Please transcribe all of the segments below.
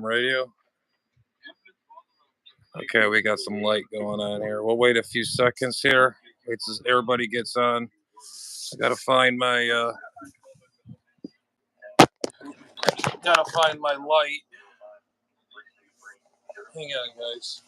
Radio. Okay, we got some light going on here. We'll wait a few seconds here. Wait till everybody gets on. I gotta find my light. Hang on, guys.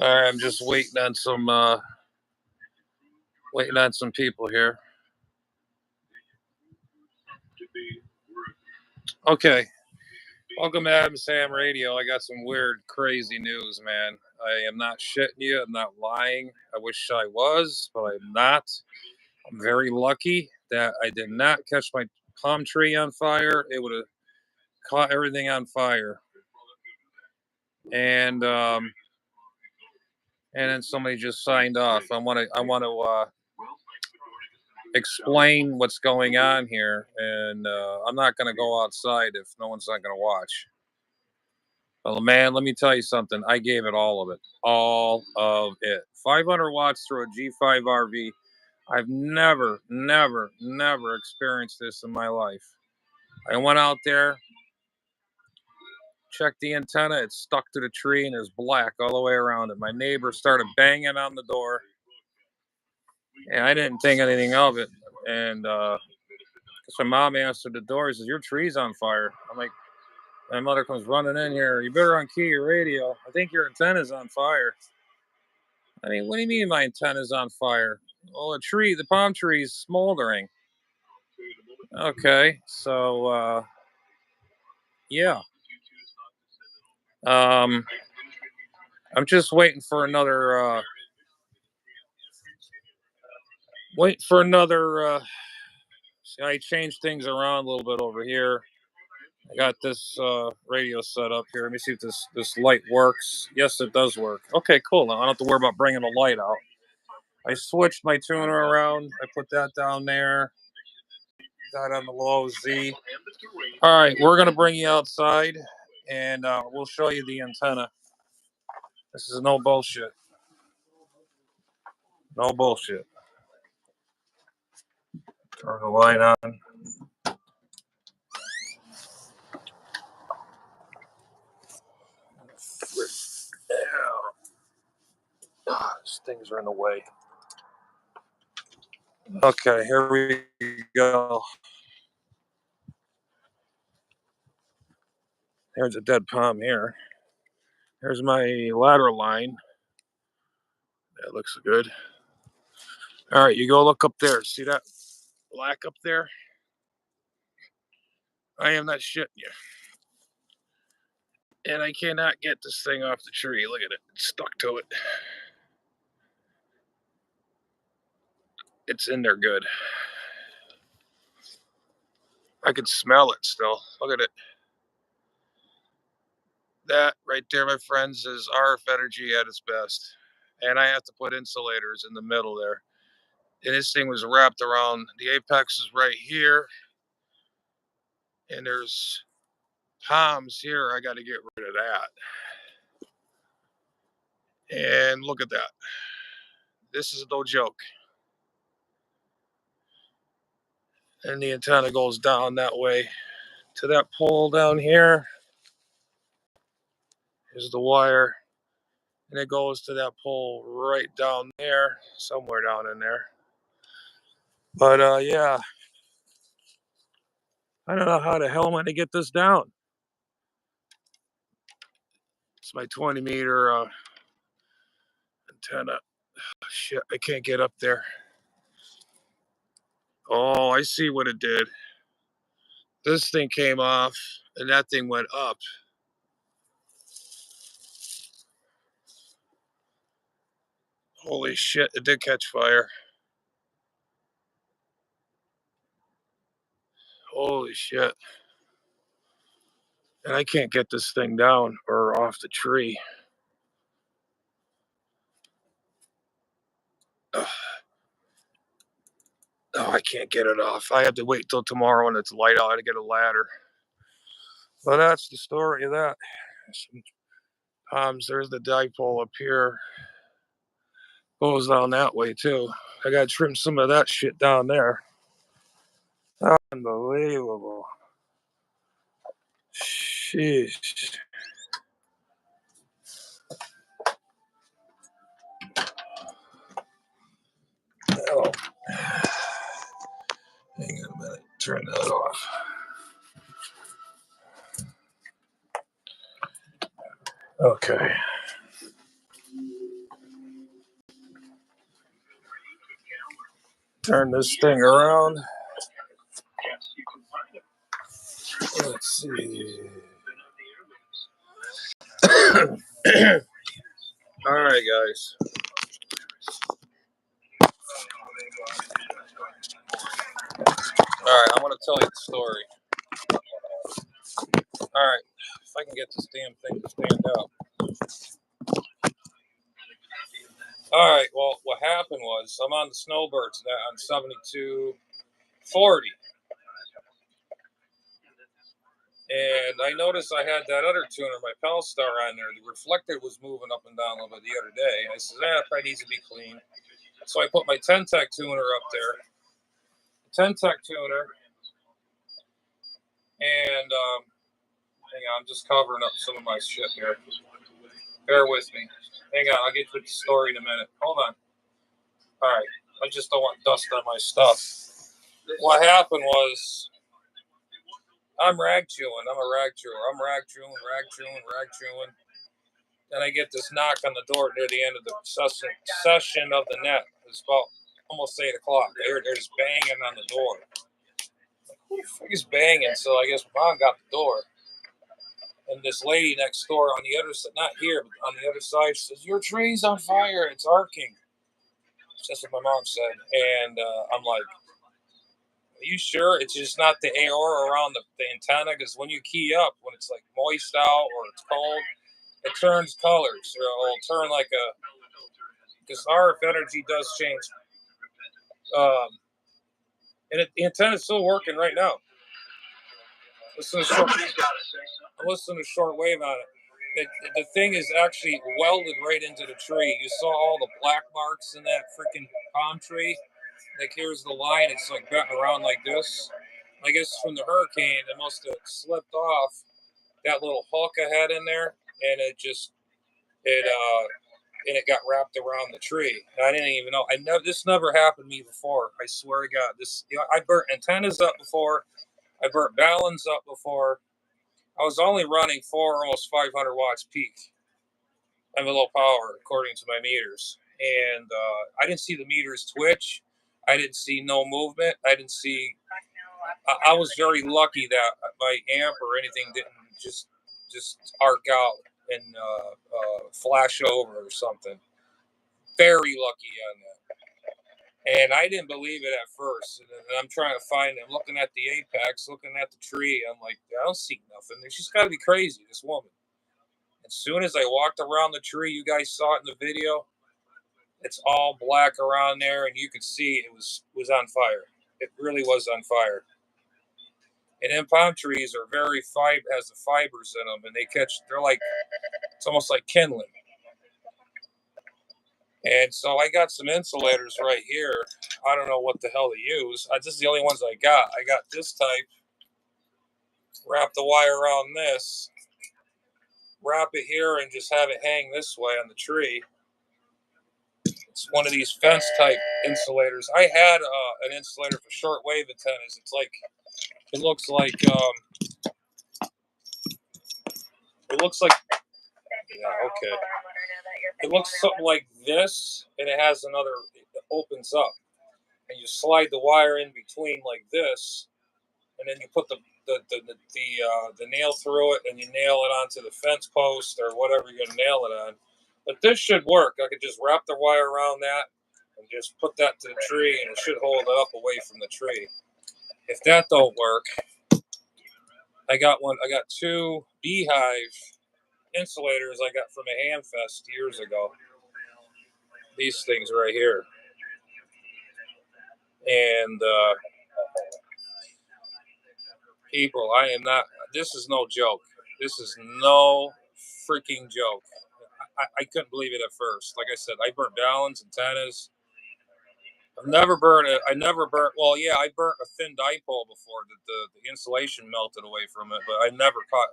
All right, I'm just waiting on some people here. Okay. Welcome to HAMRADIO. I got some weird, crazy news, man. I am not shitting you. I'm not lying. I wish I was, but I'm not. I'm very lucky that I did not catch my palm tree on fire. It would have caught everything on fire. And then somebody just signed off. I want to explain what's going on here, and I'm not going to go outside if no one's not going to watch. Well, man, let me tell you something. I gave it all of it. 500 watts through a G5rv. I've never experienced this in my life. I went out there, checked the antenna. It's stuck to the tree and it's black all the way around it. My neighbor started banging on the door, and I didn't think anything of it. And my mom answered the door. He says, "Your tree's on fire." I'm like, my mother comes running in here. "You better unkey your radio. I think your antenna's on fire." I mean, what do you mean my antenna's on fire? Well, the palm tree's smoldering. Okay, so yeah. I'm just waiting for another. See, I changed things around a little bit over here. I got this radio set up here. Let me see if this light works. Yes, it does work. Okay, cool. Now I don't have to worry about bringing the light out. I switched my tuner around. I put that down there. That on the low Z. All right, we're gonna bring you outside, and we'll show you the antenna. This is no bullshit. No bullshit. Turn the light on. These things are in the way. Okay, here we go. There's a dead palm here. Here's my ladder line. That looks good. All right, you go look up there. See that black up there? I am not shitting you. And I cannot get this thing off the tree. Look at it. It's stuck to it. It's in there good. I can smell it still. Look at it. That right there, my friends, is RF energy at its best. And I have to put insulators in the middle there. And this thing was wrapped around. The apex is right here. And there's palms here. I got to get rid of that. And look at that. This is no joke. And the antenna goes down that way to that pole down here. Here's the wire. And it goes to that pole right down there, somewhere down in there. But yeah, I don't know how the hell I'm going to get this down. It's my 20-meter antenna. Shit, I can't get up there. Oh, I see what it did. This thing came off, and that thing went up. Holy shit, it did catch fire. Holy shit. And I can't get this thing down or off the tree. Ugh. Oh, I can't get it off. I have to wait till tomorrow when it's light out to get a ladder. But that's the story of that. Some palms. There's the dipole up here. Goes down that way too. I gotta trim some of that shit down there. Unbelievable. Sheesh. Oh, hang on a minute. Turn that off. Okay. Turn this thing around. Let's see. All right, guys. All right, I'm gonna tell you the story. All right, if I can get this damn thing to stand up. All right. Well, what happened was I'm on the snowbirds on 7240, and I noticed I had that other tuner, my Pelstar, on there. The reflector was moving up and down a little bit the other day. I said, it probably needs to be clean. So I put my 10-tech tuner up there, 10-tech tuner, and hang on, I'm just covering up some of my shit here. Bear with me. Hang on, I'll get to the story in a minute. Hold on. All right, I just don't want dust on my stuff. What happened was I'm rag chewing. I'm a rag chewer. I'm rag chewing. Then I get this knock on the door near the end of the session of the net. It's about almost 8 o'clock. They're just banging on the door. Who the fuck is banging? So I guess mom got the door. And this lady next door on the other side, not here, but on the other side, she says, your tree's on fire. It's arcing. That's what my mom said. And I'm like, are you sure it's just not the air around the antenna? Because when you key up, when it's like moist out or it's cold, it turns colors. Or it'll turn like a, because RF energy does change. And the antenna is still working right now. I'm listening to short wave on it. The thing is actually welded right into the tree. You saw all the black marks in that freaking palm tree. Like here's the line. It's like bent around like this. I guess from the hurricane, it must have slipped off that little hook I had in there, and it got wrapped around the tree. And I didn't even know. This never happened to me before. I swear to God, I burnt antennas up before. I burnt balance up before. I was only running 4, almost 500 watts peak. I'm a low power according to my meters, and I didn't see the meters twitch. I didn't see no movement. I didn't see. I was very lucky that my amp or anything didn't just arc out and flash over or something. Very lucky on that. And I didn't believe it at first. And I'm trying to find it. I'm looking at the apex, looking at the tree. I'm like, I don't see nothing. She's got to be crazy, this woman. As soon as I walked around the tree, you guys saw it in the video. It's all black around there, and you could see it was on fire. It really was on fire. And then palm trees are has the fibers in them, and they're like, it's almost like kindling. And so I got some insulators right here. I don't know what the hell to use. This is the only ones I got. I got this type. Wrap the wire around this. Wrap it here and just have it hang this way on the tree. It's one of these fence type insulators. I had an insulator for shortwave antennas. It looks like yeah, okay. It looks something like this, and it has another. It opens up, and you slide the wire in between like this, and then you put the nail through it, and you nail it onto the fence post or whatever you're gonna nail it on. But this should work. I could just wrap the wire around that and just put that to the tree, and it should hold it up away from the tree. If that don't work, I got 2 beehive insulators I got from a ham fest years ago. These things right here. And people, I am not. This is no joke. This is no freaking joke. I couldn't believe it at first. Like I said, I burnt balance, antennas. I've never burned it. I never burnt. Well, yeah, I burnt a thin dipole before. The insulation melted away from it, but I never caught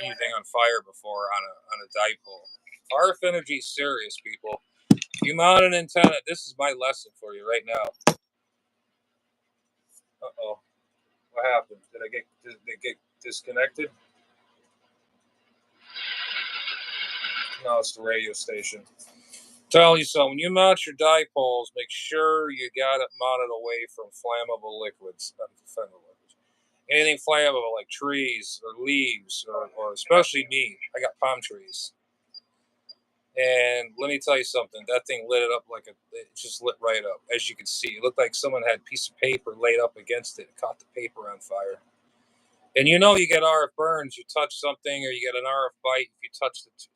anything on fire before on a dipole. RF energy is serious, people. If you mount an antenna, this is my lesson for you right now. Uh-oh. What happened? Did it get disconnected? No, it's the radio station. Tell you so. When you mount your dipoles, make sure you got it mounted away from flammable liquids. Anything flammable like trees or leaves, or especially me. I got palm trees. And let me tell you something. That thing lit it up it just lit right up. As you can see, it looked like someone had a piece of paper laid up against it. It caught the paper on fire. And you get RF burns. You touch something, or you get an RF bite. If you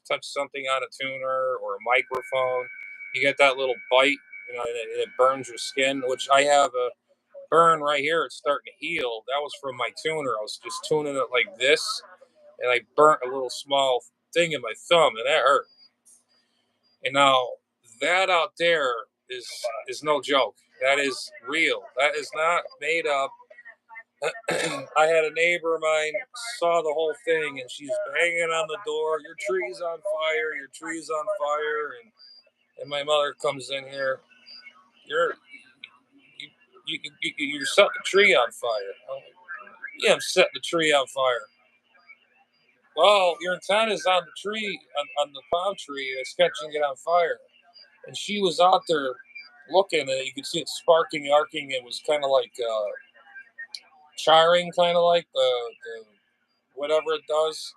touch something on a tuner or a microphone, you get that little bite. And it burns your skin. Which I have a burn right here. It's starting to heal. That was from my tuner. I was just tuning it like this, and I burnt a little small thing in my thumb, and that hurt. And now that out there is no joke. That is real. That is not made up. I had a neighbor of mine saw the whole thing, and she's banging on the door. Your tree's on fire. Your tree's on fire. And my mother comes in here. You're setting the tree on fire. Yeah, I'm setting the tree on fire. Well, your antenna's on the tree, on the palm tree, and it's catching it on fire. And she was out there looking, and you could see it sparking, arcing. It was kind of like charring, kind of like the whatever it does.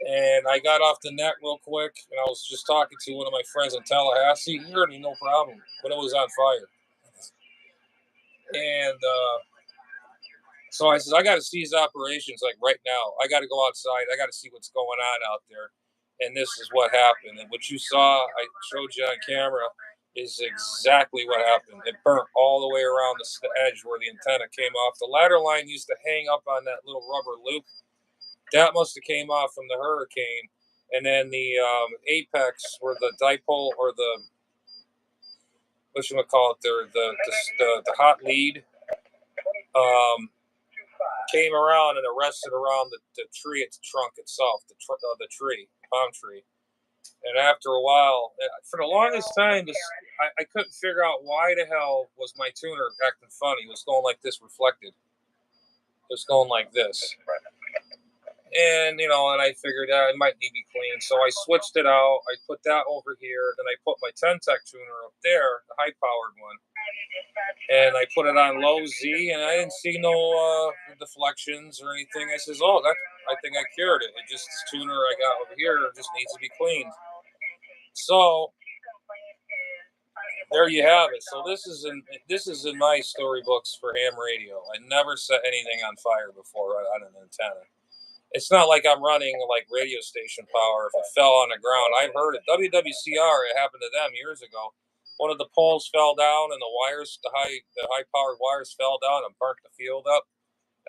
And I got off the net real quick, and I was just talking to one of my friends in Tallahassee. He heard me, no problem, but it was on fire. And so I said, I got to cease operations like right now. I got to go outside. I got to see what's going on out there. And this is what happened. And what you saw, I showed you on camera, is exactly what happened. It burnt all the way around the edge where the antenna came off. The ladder line used to hang up on that little rubber loop. That must have came off from the hurricane. And then the apex, where the dipole, or the, whatchamacallit, the hot lead, came around and it rested around the tree, its trunk itself, the tree, palm tree. And after a while, for the longest time, I couldn't figure out why the hell was my tuner acting funny. It was going like this, reflected. It was going like this. And, and I figured it might need to be cleaned. So I switched it out. I put that over here. Then I put my 10-tech tuner up there, the high-powered one. And I put it on low Z, and I didn't see no deflections or anything. I says, I think I cured it. This tuner I got over here just needs to be cleaned. So there you have it. So this is in my storybooks for ham radio. I never set anything on fire before on an antenna. It's not like I'm running like radio station power. If it fell on the ground, I've heard it. WWCR, it happened to them years ago. One of the poles fell down, and the wires, the high powered wires, fell down and burnt the field up.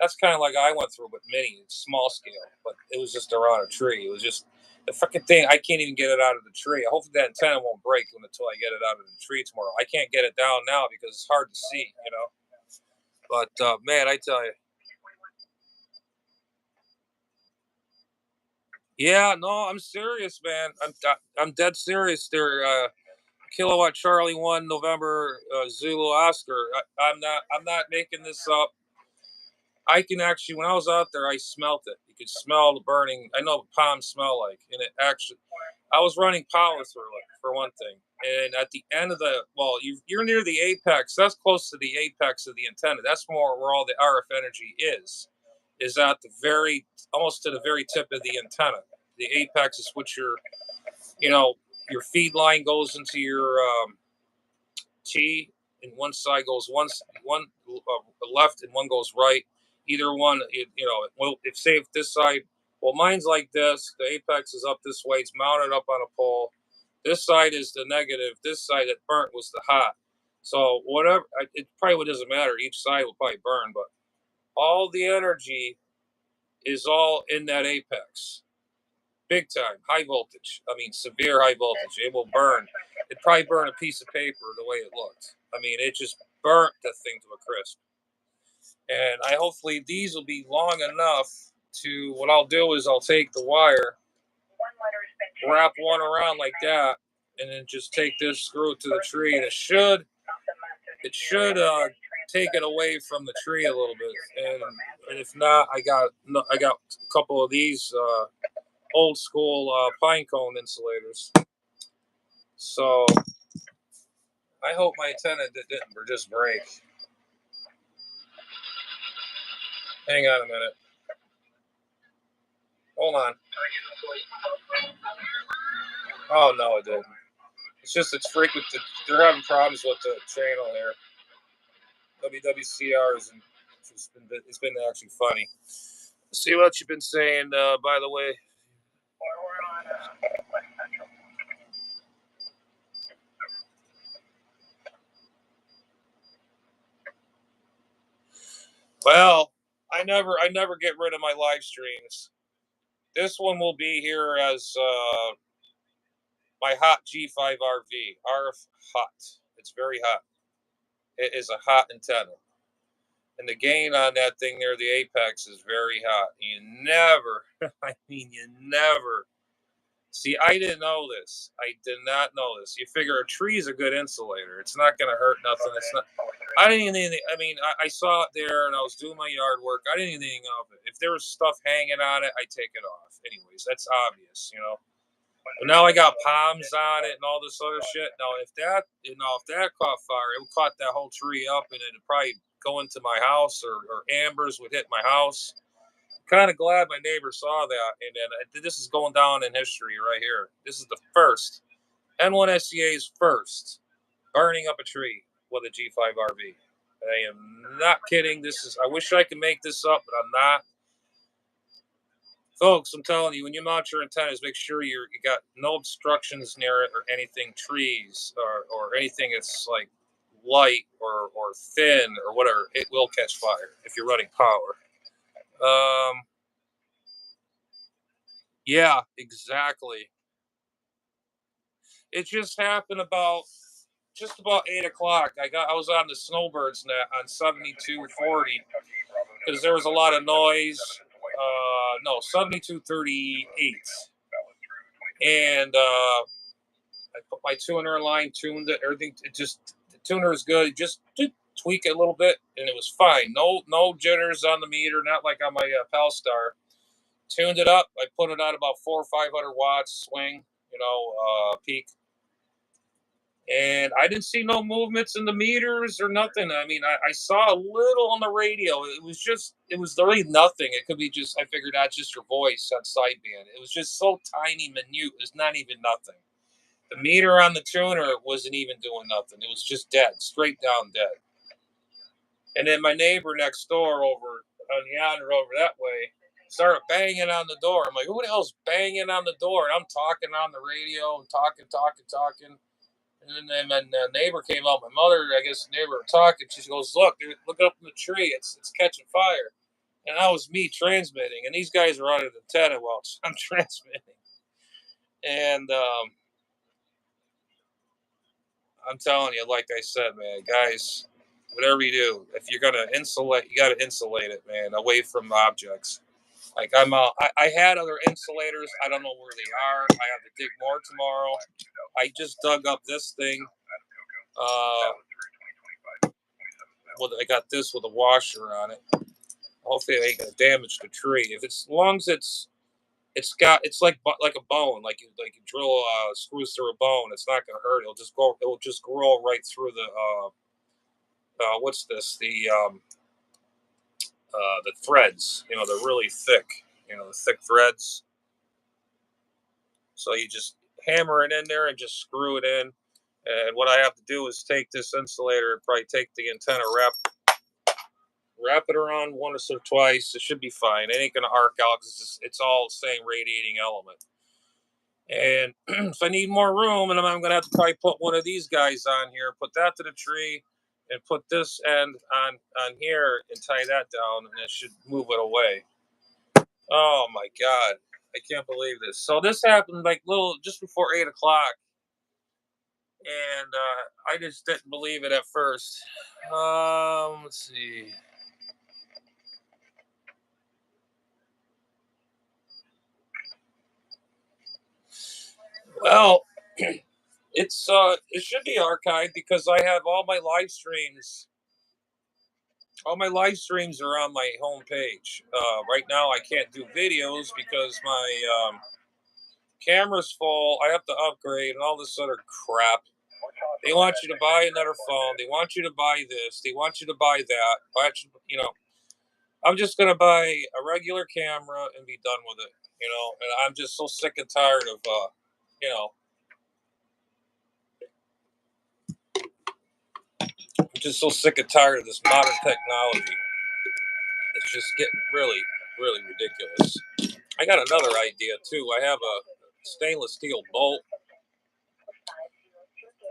That's kind of like I went through with mini. It's small scale, but it was just around a tree. It was just the fucking thing. I can't even get it out of the tree. Hopefully that antenna won't break until I get it out of the tree tomorrow. I can't get it down now because it's hard to see, But man, I tell you. Yeah, no, I'm serious, man. I'm dead serious. They're Kilowatt Charlie 1 November Zulu Oscar. I'm not making this up. I can actually, when I was out there, I smelt it. You could smell the burning. I know what palms smell like, and it actually. I was running power through it for one thing, and at the end of you're near the apex. That's close to the apex of the antenna. That's more where all the RF energy is at the almost to the very tip of the antenna. The apex is what your feed line goes into your T, and one side goes one left and one goes right. Either one, if this side, mine's like this. The apex is up this way. It's mounted up on a pole. This side is the negative. This side that burnt was the hot. So whatever, it probably doesn't matter. Each side will probably burn, but all the energy is all in that apex. Big time, high voltage. I mean, severe high voltage. It will burn. It'd probably burn a piece of paper the way it looked. I mean, it just burnt the thing to a crisp. And I hopefully these will be long enough to, what I'll do is I'll take the wire, wrap one around like that, and then just take this, screw it to the tree, and it should take it away from the tree a little bit. And if not, I got a couple of these old school pine cone insulators. So I hope my antenna didn't just break. Hang on a minute. Hold on. Oh no, it didn't. It's just it's frequent. They're having problems with the channel here. WWCR is. It's been actually funny. See what you've been saying. By the way. Well, I never get rid of my live streams. This one will be here as my hot G5rv. RF hot. It's very hot. It is a hot antenna. And the gain on that thing there, the apex, is very hot. You never, you never. See, I didn't know this. I did not know this. You figure a tree is a good insulator. It's not going to hurt nothing. It's not. I didn't even. I saw it there, and I was doing my yard work. I didn't even think of it. If there was stuff hanging on it, I take it off. Anyways, that's obvious, But now I got palms on it and all this other shit. Now, if that caught fire, it would caught that whole tree up, and it'd probably go into my house, or ambers would hit my house. Kind of glad my neighbor saw that, and then this is going down in history right here. This is the first N1SCA's first burning up a tree with a G5rv. I am not kidding. I wish I could make this up, but I'm not. Folks, I'm telling you, when you mount your antennas, make sure you got no obstructions near it or anything, trees or anything that's like light or thin or whatever. It will catch fire if you're running power. Yeah, exactly. It just happened just about 8 o'clock. I was on the Snowbirds net on 7240 because there was a lot of noise. No, 7238, and I put my tuner in line, tuned it. Everything. The tuner is good. Just tweak it a little bit, and it was fine. No jitters on the meter. Not like on my Palstar. Tuned it up. I put it on about 400 or 500 watts swing. Peak. And I didn't see no movements in the meters or nothing. I mean, I saw a little on the radio. It was really nothing. It could be just, I figured that's just your voice on sideband. It was just so tiny, minute. It's not even nothing. The meter on the tuner wasn't even doing nothing. It was just dead, straight down dead. And then my neighbor next door over on yonder over that way started banging on the door. I'm like, who the hell's banging on the door? And I'm talking on the radio, talking. And then my neighbor came out. My mother, I guess, the neighbor, were talking. She goes, "Look, dude, look up in the tree. It's catching fire." And that was me transmitting. And these guys are running the antenna while I'm transmitting. And I'm telling you, like I said, man, guys, whatever you do, if you're gonna insulate, you got to insulate it, man, away from objects. Like I had other insulators. I don't know where they are. I have to dig more tomorrow. I just dug up this thing. I got this with a washer on it. Hopefully, it ain't gonna damage the tree. If it's, as long as it's like a bone, like you drill screws through a bone. It's not gonna hurt. It'll just grow right through the what's this, the threads. They're really thick. The thick threads. So you just hammer it in there and just screw it in. And what I have to do is take this insulator and probably take the antenna, wrap it around once or twice. It should be fine. It ain't gonna arc out because it's all the same radiating element. And if I need more room, and I'm gonna have to probably put one of these guys on here, put that to the tree, and put this end on here and tie that down, and it should move it away. Oh my god, I can't believe this. So this happened like little just before 8 o'clock, and I just didn't believe it at first. Let's see. Well, it should be archived because I have all my live streams. All my live streams are on my homepage. Right now, I can't do videos because my camera's full. I have to upgrade and all this other crap. They want you to buy another phone. They want you to buy this. They want you to buy that. I'm just gonna buy a regular camera and be done with it. And I'm just so sick and tired of, you know, I'm just so sick and tired of this modern technology. It's just getting really, really ridiculous. I got another idea too. I have a stainless steel bolt.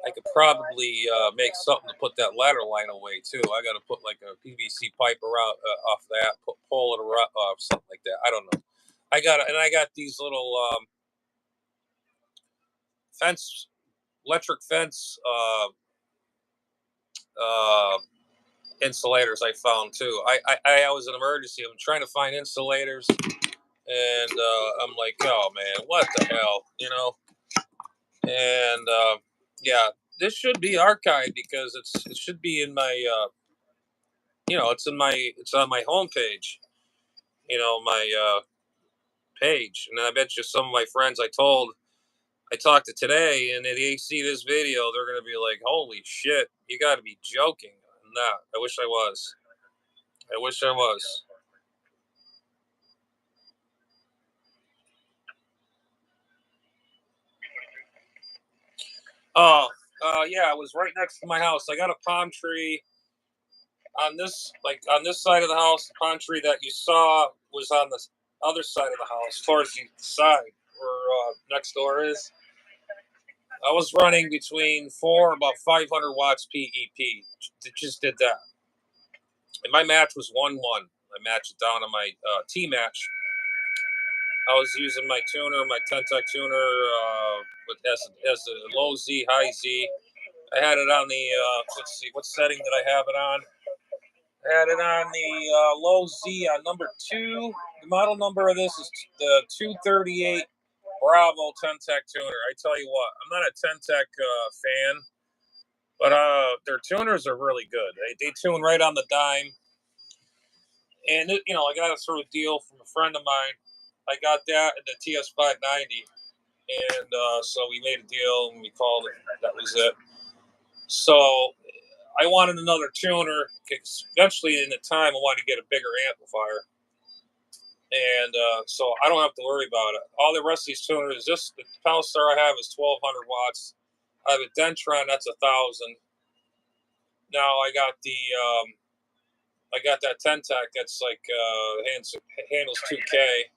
I could probably make something to put that ladder line away too. I got to put like a PVC pipe around off that, pull it around, something like that. I don't know. I got these little fence, electric fence uh, insulators. I found too. I was an emergency. I'm trying to find insulators, and I'm like, oh man, what the hell, And yeah, this should be archived because it should be in my it's on my homepage, my page. And I bet you some of my friends I talked to today, and if they see this video, they're gonna be like, "Holy shit, you got to be joking!" Nah, I wish I was. I wish I was. Oh, yeah, it was right next to my house. I got a palm tree on this side of the house. The palm tree that you saw was on the other side of the house, towards the side where next door is. I was running between about 500 watts PEP. It just did that. And my match was 1-1. I matched it down on my T match. I was using my tuner, my Tentec tuner, with as a low Z, high Z. I had it on the, let's see, what setting did I have it on? I had it on the low Z on number 2. The model number of this is the 238 Bravo Tentec tuner. I tell you what, I'm not a Tentec fan, but their tuners are really good. They tune right on the dime. And I got it through a deal from a friend of mine. I got that and the TS590, and so we made a deal and we called it. That was it. So I wanted another tuner. Eventually, in the time, I wanted to get a bigger amplifier, and so I don't have to worry about it. All the rest of these tuners, just the Power Star I have is 1,200 watts. I have a Dentron that's 1,000. Now I got that Tentec that's like handles 2K,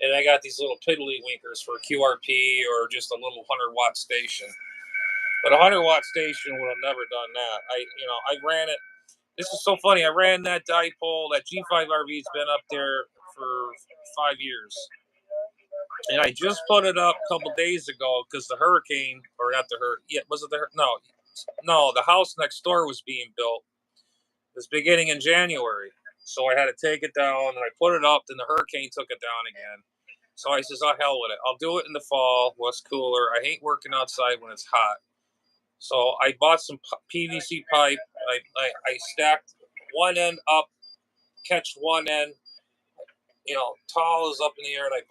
and I got these little piddly winkers for QRP or just a little 100-watt station. But a 100-watt station would have never done that. I ran it. This is so funny. I ran that dipole. That G5rv's been up there for 5 years, and I just put it up a couple days ago because the hurricane, or not the hurricane. Yeah, was it the no? The house next door was being built. It was beginning in January, so I had to take it down, and I put it up. Then the hurricane took it down again. So I says, "Oh hell with it! I'll do it in the fall. What's cooler? I hate working outside when it's hot." So I bought some PVC pipe. I stacked one end up, catch one end, tall is up in the air, and I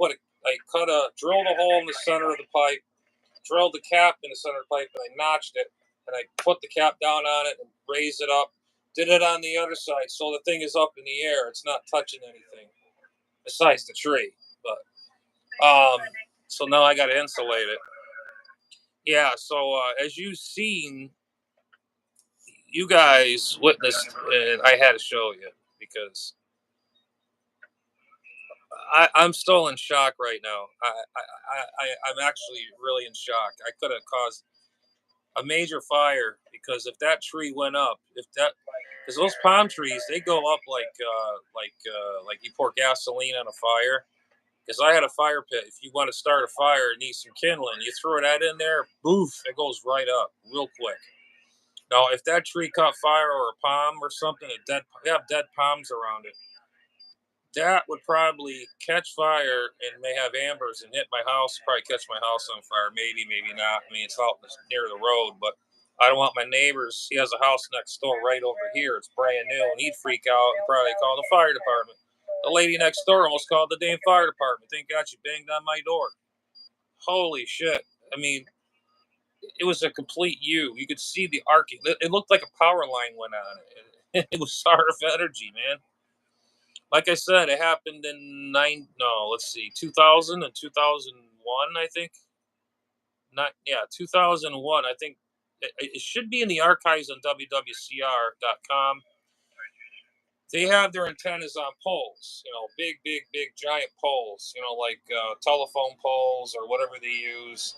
drilled a hole in the center of the pipe, drilled the cap in the center of the pipe, and I notched it, and I put the cap down on it and raised it up. Did it on the other side, so the thing is up in the air. It's not touching anything besides the tree. But so now I got to insulate it. Yeah. So as you've seen, you guys witnessed, and I had to show you because I'm still in shock right now. I'm actually really in shock. I could have caused a major fire because if that tree went up, if that because those palm trees they go up like you pour gasoline on a fire. Because I had a fire pit. If you want to start a fire and need some kindling, you throw that in there, boof, it goes right up real quick. Now, if that tree caught fire or a palm or something, we have dead palms around it, that would probably catch fire and may have ambers and hit my house, probably catch my house on fire. Maybe, maybe not. I mean, it's out near the road, but I don't want my neighbors. He has a house next door right over here. It's brand new, and he'd freak out and probably call the fire department. The lady next door almost called the damn fire department. Thank God she banged on my door. Holy shit. I mean, it was a complete U. You could see the arcing. It looked like a power line went on it. It was RF energy, man. Like I said, it happened in 2000 and 2001, I think. Not, yeah, 2001. I think it should be in the archives on wwcr.com. They have their antennas on poles, big, big, big, giant poles, like telephone poles or whatever they use.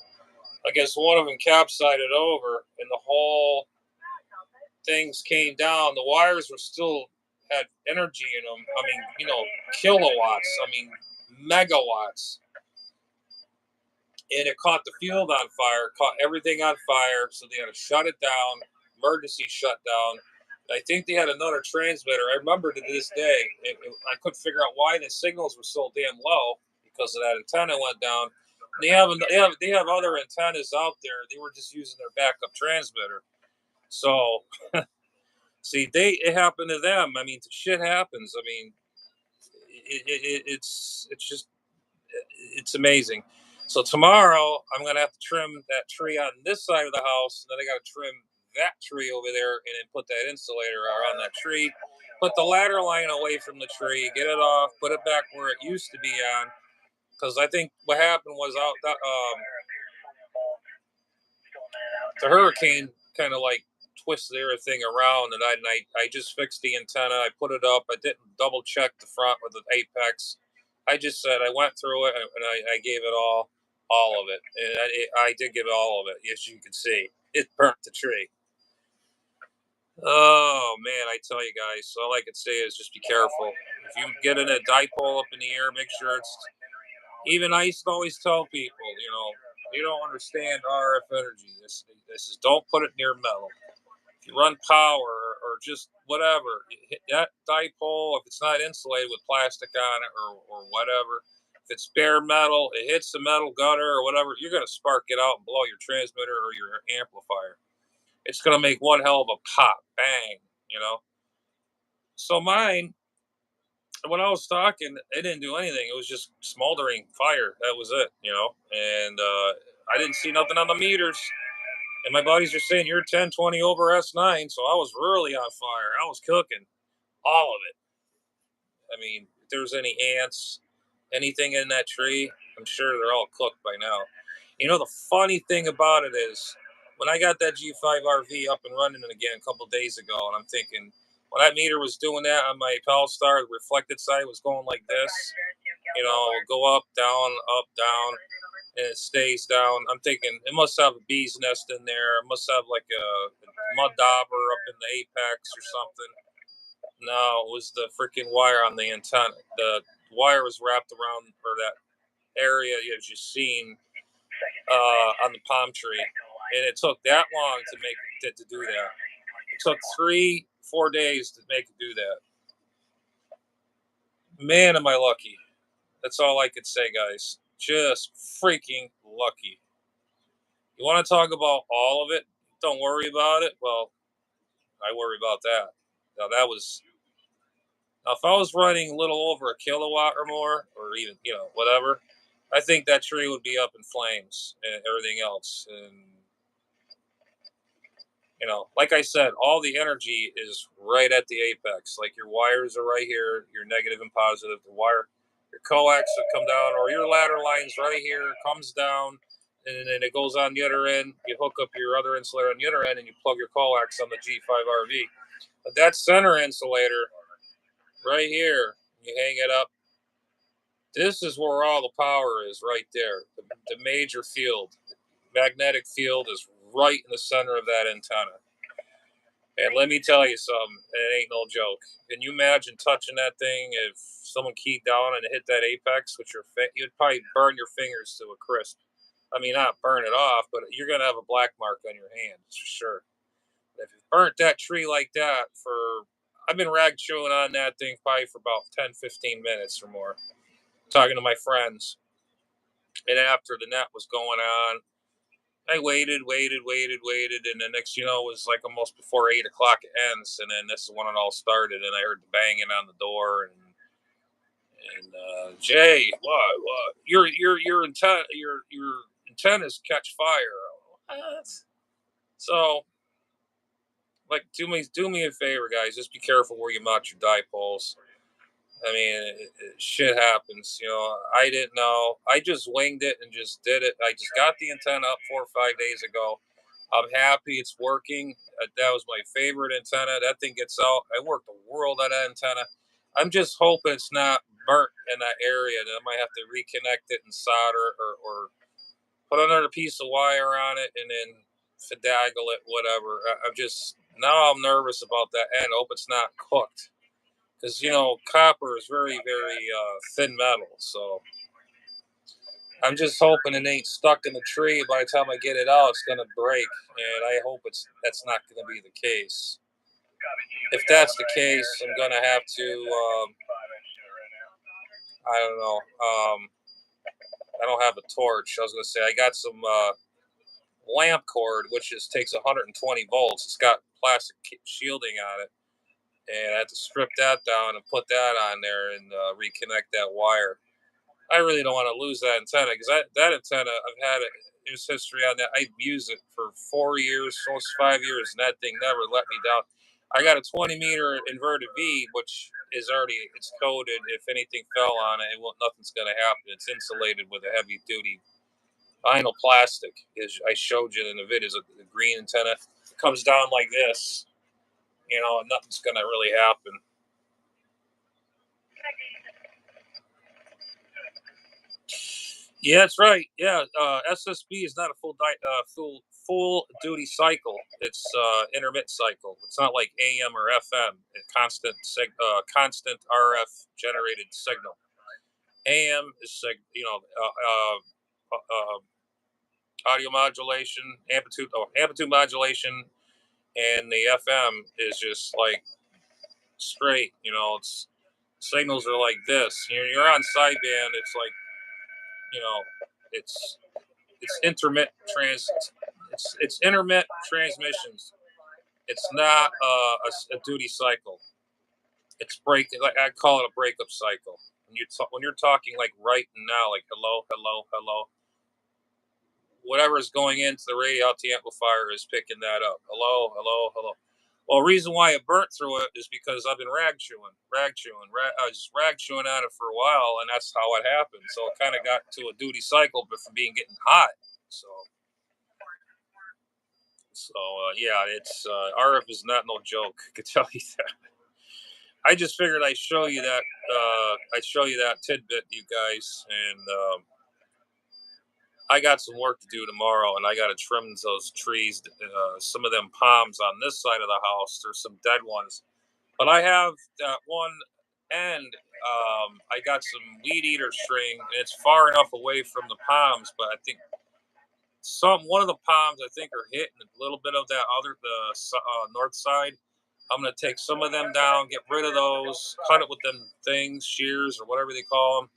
I guess one of them capsized over, and the whole things came down. The wires were still had energy in them. I mean, kilowatts. I mean, megawatts. And it caught the field on fire, caught everything on fire. So they had to shut it down, emergency shutdown. I think they had another transmitter. I remember to this day, I couldn't figure out why the signals were so damn low because of that antenna went down. They have other antennas out there. They were just using their backup transmitter. So, see, it happened to them. I mean, shit happens. I mean, it's amazing. So tomorrow I'm gonna have to trim that tree on this side of the house, and then I got to trim that tree over there, and then put that insulator around that tree. Put the ladder line away from the tree, get it off, put it back where it used to be on. Because I think what happened was the hurricane kind of like twisted everything around, and I just fixed the antenna. I put it up. I didn't double check the front or the apex. I just said I went through it, and I gave it all of it, and I did give it all of it. As you can see, it burnt the tree. Oh man, I tell you guys, all I can say is just be careful. If you get in a dipole up in the air, make sure it's even. I used to always tell people, you don't understand RF energy. This is don't put it near metal. If you run power or just whatever, hit that dipole, if it's not insulated with plastic on it or whatever, if it's bare metal, it hits the metal gutter or whatever, you're going to spark it out and blow your transmitter or your amplifier. It's going to make one hell of a pop, bang. So mine, when I was talking, it didn't do anything. It was just smoldering fire. That was it, and I didn't see nothing on the meters. And my buddies are saying you're 10, 20 over S9. So I was really on fire. I was cooking all of it. I mean, if there's any ants, anything in that tree, I'm sure they're all cooked by now. The funny thing about it is when I got that G5rv up and running again a couple days ago, and I'm thinking, when that meter was doing that on my Pal-Star, the reflected side was going like this, go up, down, and it stays down. I'm thinking it must have a bee's nest in there. It must have like a mud dauber up in the apex or something. No, it was the freaking wire on the antenna. The wire was wrapped around for that area you just seen on the palm tree, and it took that long to make it to do that. It took 3-4 days to make it do that. Man, am I lucky. That's all I could say, guys. Just freaking lucky. You want to talk about all of it? Don't worry about it. Well, I worry about that. Now if I was running a little over a kilowatt or more, or even whatever, I think that tree would be up in flames and everything else. And like I said, all the energy is right at the apex. Like your wires are right here, your negative and positive. Your coax will come down, or your ladder line's right here, comes down, and then it goes on the other end. You hook up your other insulator on the other end, and you plug your coax on the G5rv. But that center insulator right here, you hang it up. This is where all the power is, right there. The major field, magnetic field, is right in the center of that antenna. And let me tell you something, it ain't no joke. Can you imagine touching that thing if someone keyed down and hit that apex with your you'd probably burn your fingers to a crisp. I mean, not burn it off, but you're gonna have a black mark on your hand for sure. If you burnt that tree like that for, I've been rag chewing on that thing probably for about 10, 15 minutes or more, talking to my friends. And after the net was going on, I waited, and the next, it was like almost before 8 o'clock it ends, and then this is when it all started, and I heard the banging on the door, and Jay, what, your intent, your antennas catch fire. What? So, like, do me a favor, guys, just be careful where you mount your dipoles. I mean, shit happens. I didn't know. I just winged it and just did it. I just got the antenna up 4 or 5 days ago. I'm happy it's working. That was my favorite antenna. That thing gets out. I worked the world out of that antenna. I'm just hoping it's not burnt in that area. That I might have to reconnect it and solder or put another piece of wire on it and then finagle it, whatever. I'm just, now I'm nervous about that end. I hope it's not cooked because copper is very, very thin metal. So I'm just hoping it ain't stuck in the tree. By the time I get it out, it's gonna break, and I hope that's not gonna be the case. If that's the case, I'm gonna have to. I don't know. I don't have a torch. I was gonna say I got some lamp cord, which takes 120 volts. It's got plastic shielding on it, and I have to strip that down and put that on there and reconnect that wire. I really don't want to lose that antenna because that antenna, I've had it. There's history on that. I've used it for 4 years, almost 5 years, and that thing never let me down. I got a 20-meter inverted V, which is already, it's coated. If anything fell on it, nothing's going to happen. It's insulated with a heavy duty vinyl plastic. As I showed you in the videos, the green antenna it comes down like this, and nothing's going to really happen. Yeah, that's right. Yeah, SSB is not a full duty cycle. It's intermittent cycle. It's not like AM or FM. Constant RF generated signal. AM is audio modulation, amplitude modulation, and the FM is just like straight. It's signals are like this. You're on sideband. It's like you know, it's intermittent it's intermittent transmissions. It's not a duty cycle. It's like I call it a breakup cycle. When you're talking like right now, like hello, hello, hello, whatever is going into the radio out the amplifier is picking that up. Hello, hello, hello. Well, the reason why it burnt through it is because I've been rag chewing. I was rag chewing on it for a while, and that's how it happened. So it kind of got to a duty cycle, but from being getting hot. Yeah, it's RF is not no joke. I could tell you that. I just figured I'd show you that. I'd show you that tidbit, you guys, and I got some work to do tomorrow, and I got to trim those trees. Some of them palms on this side of the house. There's some dead ones, but I have that one end. I got some weed eater string, and it's far enough away from the palms, but I think one of the palms I think are hitting a little bit of that the north side. I'm gonna take some of them down, get rid of those, cut it with them things, shears or whatever they call them.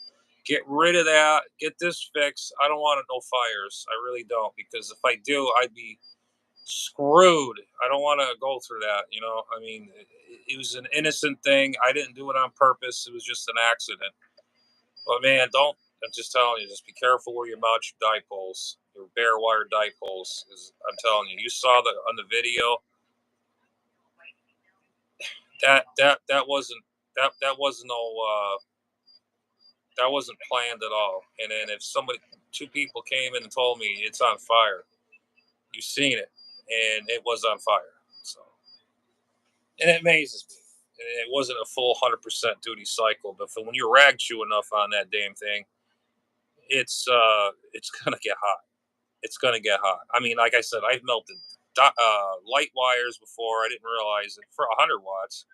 Get rid of that. Get this fixed. I don't want no fires. I really don't, because if I do, I'd be screwed. I don't want to go through that. I mean, it was an innocent thing. I didn't do it on purpose. It was just an accident. But man, don't. I'm just telling you, just be careful where you mount your dipoles, your bare wire dipoles. Because I'm telling you, you saw that on the video. That wasn't that wasn't no that wasn't planned at all. And then if two people came in and told me it's on fire, you've seen it, and it was on fire. So, and it amazes me. And it wasn't a full 100% duty cycle, but when you're rag chew enough on that damn thing, it's gonna get hot. It's gonna get hot. I mean, like I said, I've melted light wires before. I didn't realize it for 100 watts.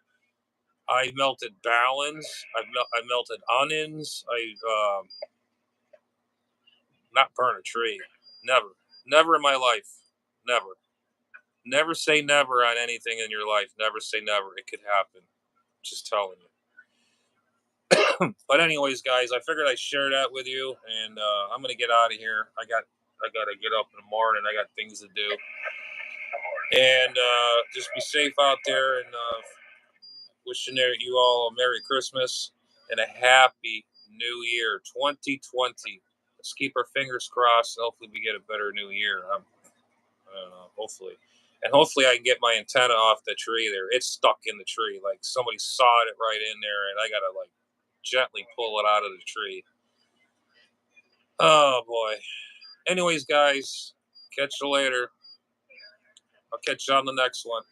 I melted balance. I melted onions. Not burn a tree. Never, never in my life. Never, never say never on anything in your life. Never say never. It could happen. Just telling you. But anyways, guys, I figured I'd share that with you, and I'm gonna get out of here. I gotta get up in the morning. I got things to do, and just be safe out there. And wishing you all a Merry Christmas and a Happy New Year, 2020. Let's keep our fingers crossed. Hopefully, we get a better New Year. I don't know. Hopefully. And hopefully I can get my antenna off the tree there. It's stuck in the tree. Like somebody sawed it right in there, and I gotta like gently pull it out of the tree. Oh boy. Anyways, guys, catch you later. I'll catch you on the next one.